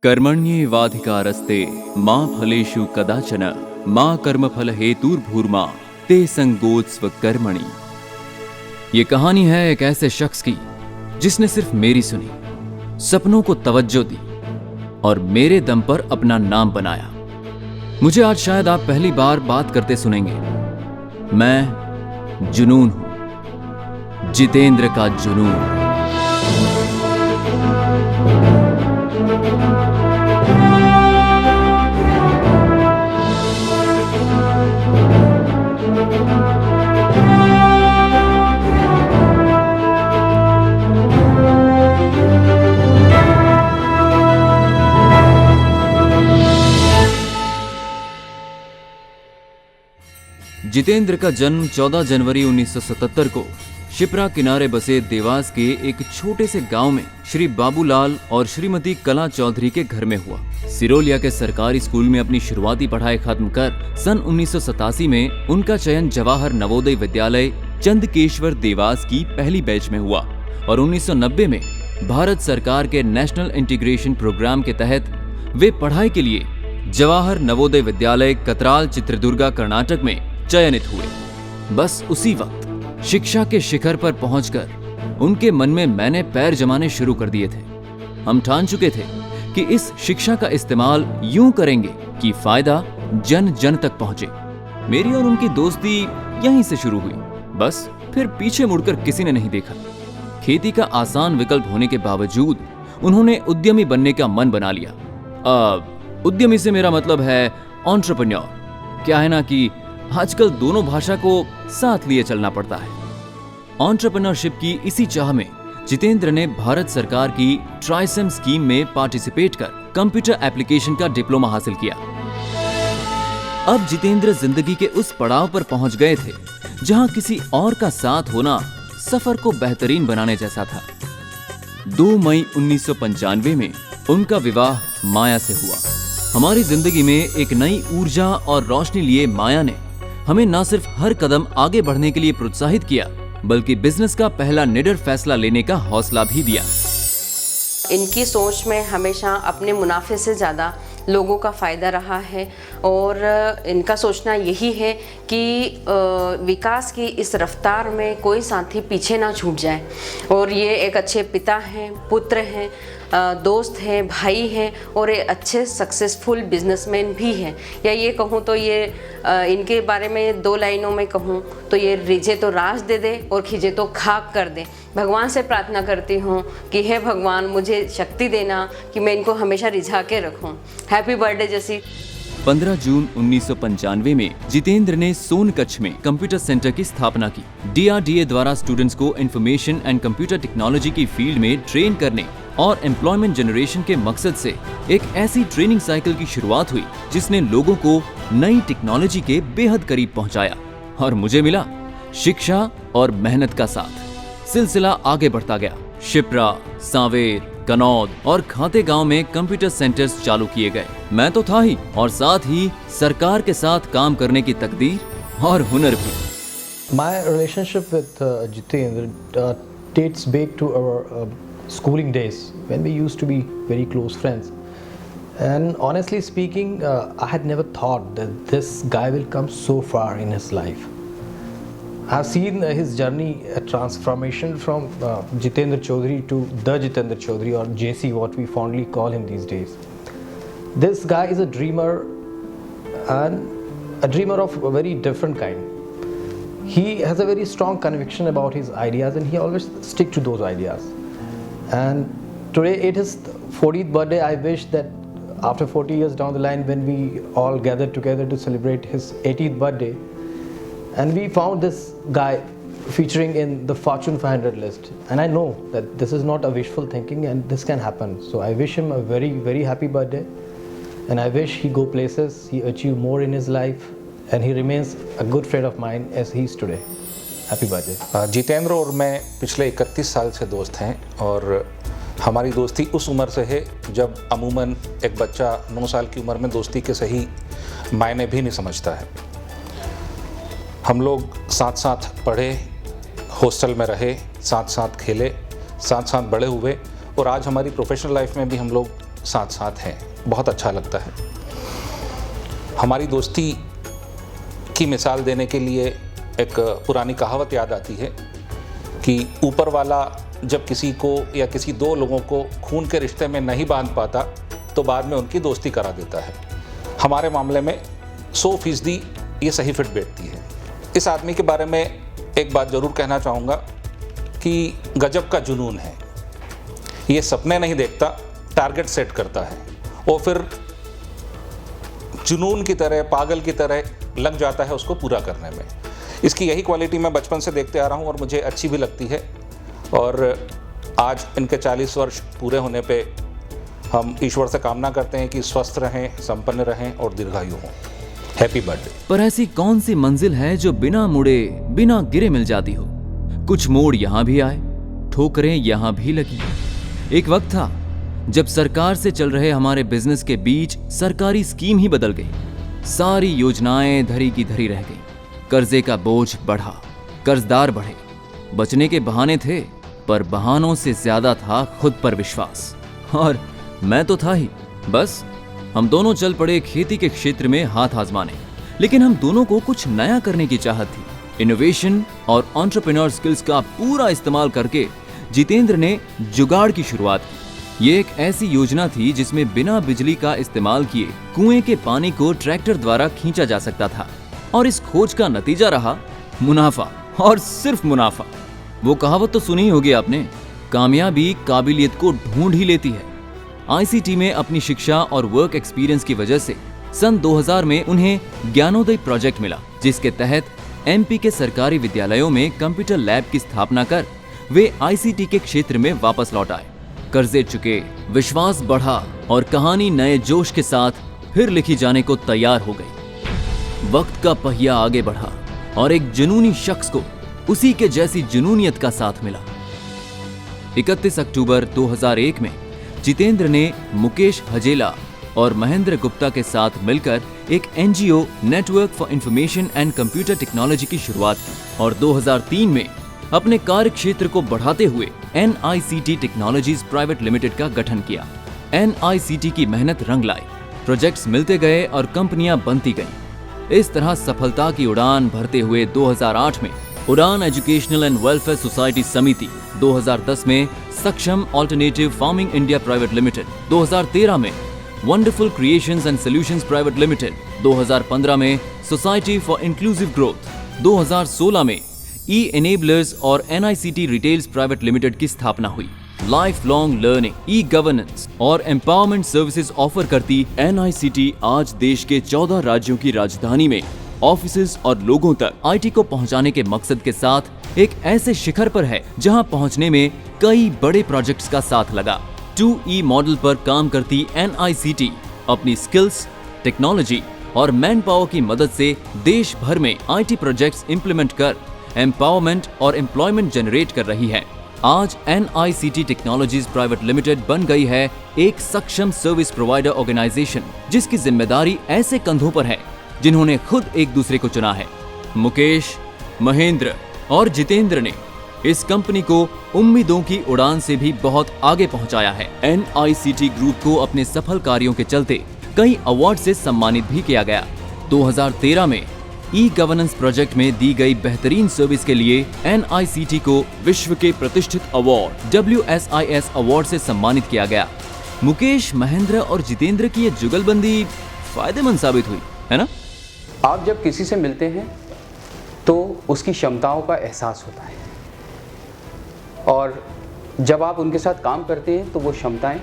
कर्मण्येवाधिकारस्ते मा फलेषु कदाचन मा कर्मफल हेतुर्भूर्मा ते संगोत्स्व कर्मणि। ये कहानी है एक ऐसे शख्स की जिसने सिर्फ मेरी सुनी, सपनों को तवज्जो दी और मेरे दम पर अपना नाम बनाया। मुझे आज शायद आप पहली बार बात करते सुनेंगे। मैं जुनून हूं, जितेंद्र का जुनून। जितेंद्र का जन्म 14 जनवरी 1977 को शिप्रा किनारे बसे देवास के एक छोटे से गांव में श्री बाबूलाल और श्रीमती कला चौधरी के घर में हुआ। सिरोलिया के सरकारी स्कूल में अपनी शुरुआती पढ़ाई खत्म कर सन 1987 में उनका चयन जवाहर नवोदय विद्यालय चंदकेश्वर देवास की पहली बैच में हुआ और 1990 में भारत सरकार के नेशनल इंटीग्रेशन प्रोग्राम के तहत वे पढ़ाई के लिए जवाहर नवोदय विद्यालय कतराल चित्रदुर्गा कर्नाटक में चयनित हुए। बस उसी वक्त शिक्षा के शिखर पर पहुंचकर उनके मन में मैंने पैर जमाने शुरू कर दिए थे। हम ठान चुके थे कि इस शिक्षा का इस्तेमाल यूं करेंगे कि फायदा जन जन तक पहुंचे। मेरी और उनकी दोस्ती यहीं से शुरू हुई। बस फिर पीछे मुड़कर किसी ने नहीं देखा। खेती का आसान विकल्प होने के बावजूद उन्होंने उद्यमी बनने का मन बना लिया। उद्यमी से मेरा मतलब है एंटरप्रेन्योर। क्या है ना कि आजकल दोनों भाषा को साथ लिए चलना पड़ता है। एंटरप्रेन्योरशिप की इसी चाह में जितेंद्र ने भारत सरकार की ट्राइसम स्कीम में पार्टिसिपेट कर कंप्यूटर एप्लीकेशन का डिप्लोमा हासिल किया। अब जितेंद्र जिंदगी के उस पड़ाव पर पहुंच गए थे जहां किसी और का साथ होना सफर को बेहतरीन बनाने जैसा था। 2 मई 1995 में उनका विवाह माया से हुआ। हमारी जिंदगी में एक नई ऊर्जा और रोशनी लिए माया ने हमें न सिर्फ हर कदम आगे बढ़ने के लिए प्रोत्साहित किया, बल्कि बिजनेस का पहला निडर फैसला लेने का हौसला भी दिया। इनकी सोच में हमेशा अपने मुनाफे से ज़्यादा लोगों का फ़ायदा रहा है और इनका सोचना यही है कि विकास की इस रफ्तार में कोई साथी पीछे ना छूट जाए। और ये एक अच्छे पिता हैं, पुत्र हैं, दोस्त हैं, भाई हैं और एक अच्छे सक्सेसफुल बिजनेसमैन भी हैं। या ये कहूँ तो ये इनके बारे में 2 लाइनों में कहूँ तो ये रिझे तो राज दे दे और खिजे तो खाक कर दे। भगवान से प्रार्थना करती हूँ कि हे भगवान मुझे शक्ति देना कि मैं इनको हमेशा रिझा के रखूँ। हैप्पी बर्थडे जैसी। 15 जून 1995 में जितेंद्र ने सोनकच्छ में कंप्यूटर सेंटर की स्थापना की। DRDA द्वारा स्टूडेंट्स को इंफॉर्मेशन एंड कंप्यूटर टेक्नोलॉजी की फील्ड में ट्रेन करने और एम्प्लॉयमेंट जनरेशन के मकसद से एक ऐसी ट्रेनिंग साइकिल की शुरुआत हुई जिसने लोगों को नई टेक्नोलॉजी के बेहद करीब पहुंचाया। और मुझे मिला शिक्षा और मेहनत का साथ। सिलसिला आगे बढ़ता गया। शिप्रा, सांवेर, कनौद और खाते गांव में कंप्यूटर सेंटर्स चालू किए गए। मैं तो था ही और साथ ही सरकार के साथ काम करने की तकदीर और हुनर भी। My relationship with Jitendra dates back to our schooling days when we used to be very close friends. And honestly speaking, I had never thought that this guy will come so far in his life. I've seen his journey, a transformation from Jitendra Chaudhary to the Jitendra Chaudhary, or JC, what we fondly call him these days. This guy is a dreamer, and a dreamer of a very different kind. He has a very strong conviction about his ideas, and he always stick to those ideas. And today it is 40th birthday. I wish that after 40 years down the line, when we all gathered together to celebrate his 80th birthday, and we found this guy featuring in the Fortune 500 list, and I know that this is not a wishful thinking and this can happen. So I wish him a very, very happy birthday, and I wish he go places, he achieve more in his life, and he remains a good friend of mine as he is today. Happy birthday. Jitendra और मैं पिछले 31 साल से दोस्त हैं और हमारी दोस्ती उस उम्र से है जब अमूमन एक बच्चा 9 साल की उम्र में दोस्ती के सही मायने भी नहीं समझता है। हम लोग साथ साथ पढ़े, हॉस्टल में रहे, साथ साथ खेले, साथ साथ बड़े हुए और आज हमारी प्रोफेशनल लाइफ में भी हम लोग साथ साथ हैं, बहुत अच्छा लगता है। हमारी दोस्ती की मिसाल देने के लिए एक पुरानी कहावत याद आती है कि ऊपर वाला जब किसी को या किसी दो लोगों को खून के रिश्ते में नहीं बांध पाता तो बाद में उनकी दोस्ती करा देता है। हमारे मामले में 100% ये सही फिट बैठती है। इस आदमी के बारे में एक बात ज़रूर कहना चाहूँगा कि गजब का जुनून है। ये सपने नहीं देखता, टारगेट सेट करता है और फिर जुनून की तरह, पागल की तरह लग जाता है उसको पूरा करने में। इसकी यही क्वालिटी मैं बचपन से देखते आ रहा हूँ और मुझे अच्छी भी लगती है। और आज इनके 40 वर्ष पूरे होने पे हम ईश्वर से कामना करते हैं कि स्वस्थ रहें, संपन्न रहें और दीर्घायु हों। Happy birthday. पर ऐसी कौन सी मंजिल है जो बिना मुड़े बिना गिरे मिल जाती हो? कुछ मोड़ यहाँ भी आए, ठोकरें यहाँ भी लगी। एक वक्त था जब सरकार से चल रहे हमारे बिजनेस के बीच सरकारी स्कीम ही बदल गई। सारी योजनाएं धरी की धरी रह गई। कर्जे का बोझ बढ़ा, कर्जदार बढ़े। बचने के बहाने थे, पर बहानों से ज्यादा था खुद पर विश्वास। और मैं तो था ही। बस हम दोनों चल पड़े खेती के क्षेत्र में हाथ आजमाने। लेकिन हम दोनों को कुछ नया करने की चाहत थी। इनोवेशन और एंटरप्रेन्योर स्किल्स का पूरा इस्तेमाल करके जितेंद्र ने जुगाड़ की शुरुआत की। ये एक ऐसी योजना थी जिसमें बिना बिजली का इस्तेमाल किए कुएं के पानी को ट्रैक्टर द्वारा खींचा जा सकता था। और इस खोज का नतीजा रहा मुनाफा, और सिर्फ मुनाफा। वो कहावत तो सुनी होगी आपने, कामयाबी काबिलियत को ढूंढ ही लेती है। आईसीटी में अपनी शिक्षा और वर्क एक्सपीरियंस की वजह से सन 2000 में उन्हें ज्ञानोदय प्रोजेक्ट मिला, जिसके तहत एमपी के सरकारी विद्यालयों में कंप्यूटर लैब की स्थापना कर वे आईसीटी के क्षेत्र में वापस लौट आए। कर्जे चुके, विश्वास बढ़ा और कहानी नए जोश के साथ फिर लिखी जाने को तैयार हो गई। वक्त का पहिया आगे बढ़ा और एक जुनूनी शख्स को उसी के जैसी जुनूनियत का साथ मिला। 31 अक्टूबर 2001 में जितेंद्र ने मुकेश हजेला और महेंद्र गुप्ता के साथ मिलकर एक NGO network for information and computer technology की शुरुआत की और 2003 में अपने कार्य क्षेत्र को बढ़ाते हुए NICT टेक्नोलॉजीज प्राइवेट लिमिटेड का गठन किया। NICT की मेहनत रंग लाई, प्रोजेक्ट्स मिलते गए और कंपनियां बनती गईं। इस तरह सफलता की उड़ान भरते हुए 2008 में उड़ान एजुकेशनल एंड वेलफेयर सोसाइटी समिति, 2010 में सक्षम alternative farming India private limited, 2013 में wonderful creations and solutions private limited, 2015 में सोसाइटी फॉर इंक्लूसिव ग्रोथ, 2016 में ई-एनेबलर्स और NICT रिटेल्स प्राइवेट लिमिटेड की स्थापना हुई। Life long learning, e governance और एम्पावरमेंट सर्विसेज ऑफर करती NICT आज देश के 14 राज्यों की राजधानी में ऑफिसेज और लोगों तक IT को पहुंचाने के मकसद के साथ एक ऐसे शिखर पर है जहां पहुंचने में कई बड़े प्रोजेक्ट्स का साथ लगा। 2E मॉडल पर काम करती NICT अपनी स्किल्स, टेक्नोलॉजी और मैन पावर की मदद से देश भर में IT प्रोजेक्ट्स इंप्लीमेंट कर एम्पावरमेंट और एम्प्लॉयमेंट जनरेट कर रही है। आज NICT टेक्नोलॉजीज प्राइवेट लिमिटेड बन गई है एक सक्षम सर्विस प्रोवाइडर ऑर्गेनाइजेशन, जिसकी जिम्मेदारी ऐसे कंधों पर है जिन्होंने खुद एक दूसरे को चुना है। मुकेश, महेंद्र और जितेंद्र ने इस कंपनी को उम्मीदों की उड़ान से भी बहुत आगे पहुंचाया है। NICT ग्रुप को अपने सफल कार्यों के चलते कई अवार्ड से सम्मानित भी किया गया। 2013 में ई गवर्नेंस प्रोजेक्ट में दी गई बेहतरीन सर्विस के लिए NICT को विश्व के प्रतिष्ठित अवार्ड WSIS अवार्ड से सम्मानित किया गया। मुकेश, महेंद्र और जितेंद्र की ये जुगलबंदी फायदेमंद साबित हुई, है ना? आप जब किसी से मिलते हैं तो उसकी क्षमताओं का एहसास होता है, और जब आप उनके साथ काम करते हैं तो वो क्षमताएं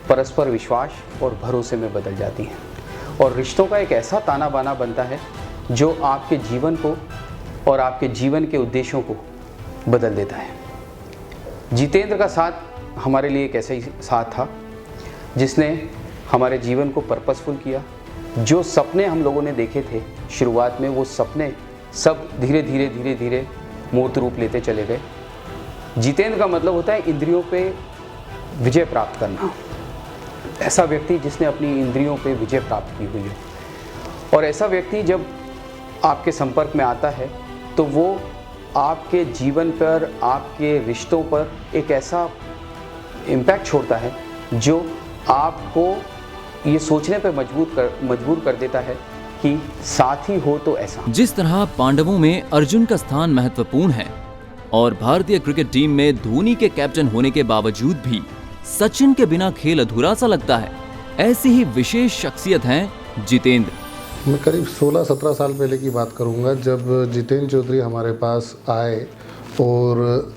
परस्पर विश्वास और भरोसे में बदल जाती हैं और रिश्तों का एक ऐसा ताना बाना बनता है जो आपके जीवन को और आपके जीवन के उद्देश्यों को बदल देता है। जितेंद्र का साथ हमारे लिए एक ऐसा ही साथ था जिसने हमारे जीवन को पर्पसफुल किया। जो सपने हम लोगों ने देखे थे शुरुआत में, वो सपने सब धीरे धीरे मूर्त रूप लेते चले गए। जितेंद्र का मतलब होता है इंद्रियों पे विजय प्राप्त करना। ऐसा व्यक्ति जिसने अपनी इंद्रियों पे विजय प्राप्त की हुई है, और ऐसा व्यक्ति जब आपके संपर्क में आता है तो वो आपके जीवन पर, आपके रिश्तों पर एक ऐसा इम्पैक्ट छोड़ता है जो आपको ये सोचने पर मजबूर कर देता है कि साथी हो तो ऐसा। जिस तरह पांडवों में अर्जुन का स्थान महत्वपूर्ण है और भारतीय क्रिकेट टीम में धोनी के कैप्टन होने के बावजूद भी सचिन के बिना खेल अधूरा सा लगता है, ऐसी ही विशेष शख्सियत हैं जितेंद्र। मैं करीब 16-17 साल पहले की बात करूंगा, जब जितेंद्र चौधरी हमारे पास आए और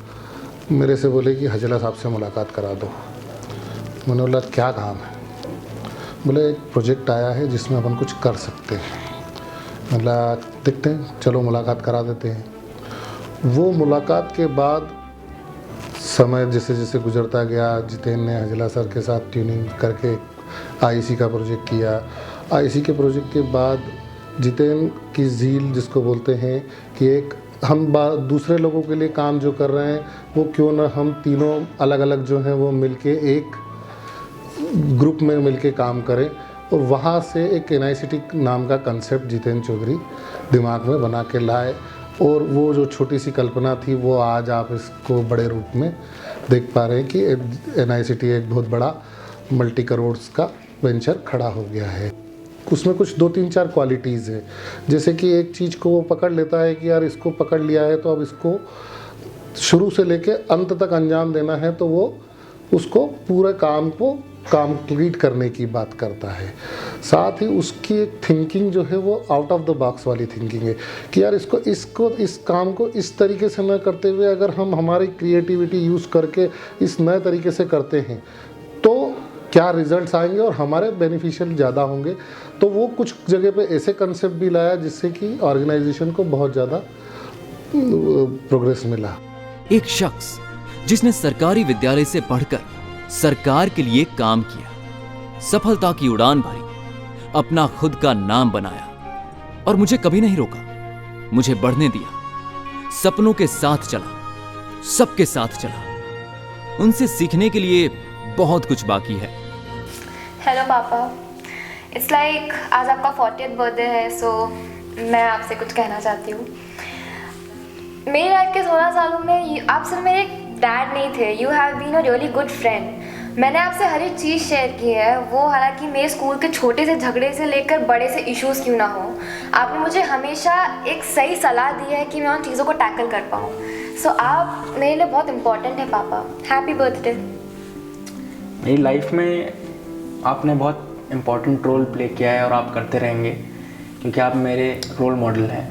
मेरे से बोले कि हजला साहब से मुलाकात करा दो। मैंने बोला क्या काम है? बोले एक प्रोजेक्ट आया है जिसमें अपन कुछ कर सकते हैं। मतलब देखते हैं, चलो मुलाकात करा देते हैं। वो मुलाकात के बाद समय जैसे जैसे गुजरता गया, जितेंद्र ने हजला सर के साथ ट्यूनिंग करके आईसी का प्रोजेक्ट किया। आईसी के प्रोजेक्ट के बाद जितेंद्र की झील जिसको बोलते हैं कि एक हम दूसरे लोगों के लिए काम जो कर रहे हैं वो क्यों ना हम तीनों अलग अलग जो हैं वो मिलके एक ग्रुप में मिलके काम करें। और वहाँ से एक NICT नाम का कंसेप्ट जितेंद्र चौधरी दिमाग में बना के लाए और वो जो छोटी सी कल्पना थी वो आज आप इसको बड़े रूप में देख पा रहे हैं कि NICT एक बहुत बड़ा मल्टी करोड़्स का वेंचर खड़ा हो गया है। उसमें कुछ 2-3-4 क्वालिटीज़ है, जैसे कि एक चीज़ को वो पकड़ लेता है कि यार इसको पकड़ लिया है तो अब इसको शुरू से लेके अंत तक अंजाम देना है, तो वो उसको पूरे काम को कंप्लीट करने की बात करता है। साथ ही उसकी एक थिंकिंग जो है वो आउट ऑफ द बॉक्स वाली थिंकिंग है कि यार इस काम को इस तरीके से न करते हुए अगर हम हमारी क्रिएटिविटी यूज़ करके इस नए तरीके से करते हैं तो क्या रिजल्ट्स आएंगे और हमारे बेनिफिशियल ज़्यादा होंगे। तो वो कुछ जगह पे ऐसे कंसेप्ट भी लाया जिससे कि ऑर्गेनाइजेशन को बहुत ज़्यादा प्रोग्रेस मिला। एक शख्स जिसने सरकारी विद्यालय से पढ़कर सरकार के लिए काम किया, सफलता की उड़ान भरी, अपना खुद का नाम बनाया और मुझे कभी नहीं रोका, मुझे बढ़ने दिया, सपनों के साथ चला, सबके साथ चला। उनसे सीखने के लिए बहुत कुछ बाकी है। हेलो पापा, इट्स लाइक आज आपका 40th बर्थडे है, सो मैं आपसे कुछ कहना चाहती हूँ। मेरी लाइफ के 16 सालों में आप सिर्फ मेरे डैड नहीं थे, you have been a really good friend. मैंने आपसे हर एक चीज़ शेयर की है, वो हालांकि मेरे स्कूल के छोटे से झगड़े से लेकर बड़े से इश्यूज़ क्यों ना हो, आपने मुझे हमेशा एक सही सलाह दी है कि मैं उन चीज़ों को टैकल कर पाऊँ। सो आप मेरे लिए बहुत इम्पोर्टेंट है पापा। Happy birthday. मेरी लाइफ में आपने बहुत इम्पोर्टेंट रोल प्ले किया है और आप करते रहेंगे, क्योंकि आप मेरे रोल मॉडल हैं।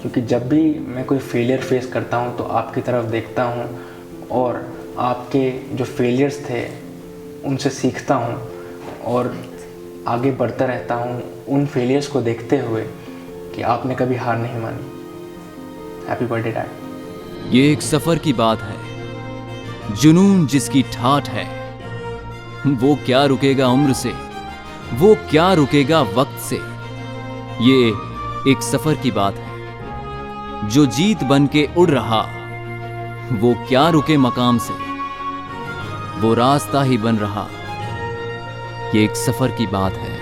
क्योंकि जब भी मैं कोई फेलियर फेस करता हूँ तो आपकी तरफ देखता हूँ और आपके जो फेलियर्स थे उनसे सीखता हूँ और आगे बढ़ता रहता हूँ उन फेलियर्स को देखते हुए कि आपने कभी हार नहीं मानी। Happy birthday dad. ये एक सफर की बात है, जुनून जिसकी ठाठ है वो क्या रुकेगा उम्र से, वो क्या रुकेगा वक्त से। ये एक सफर की बात है, जो जीत बन के उड़ रहा वो क्या रुके मकाम से, वो रास्ता ही बन रहा। ये एक सफर की बात है।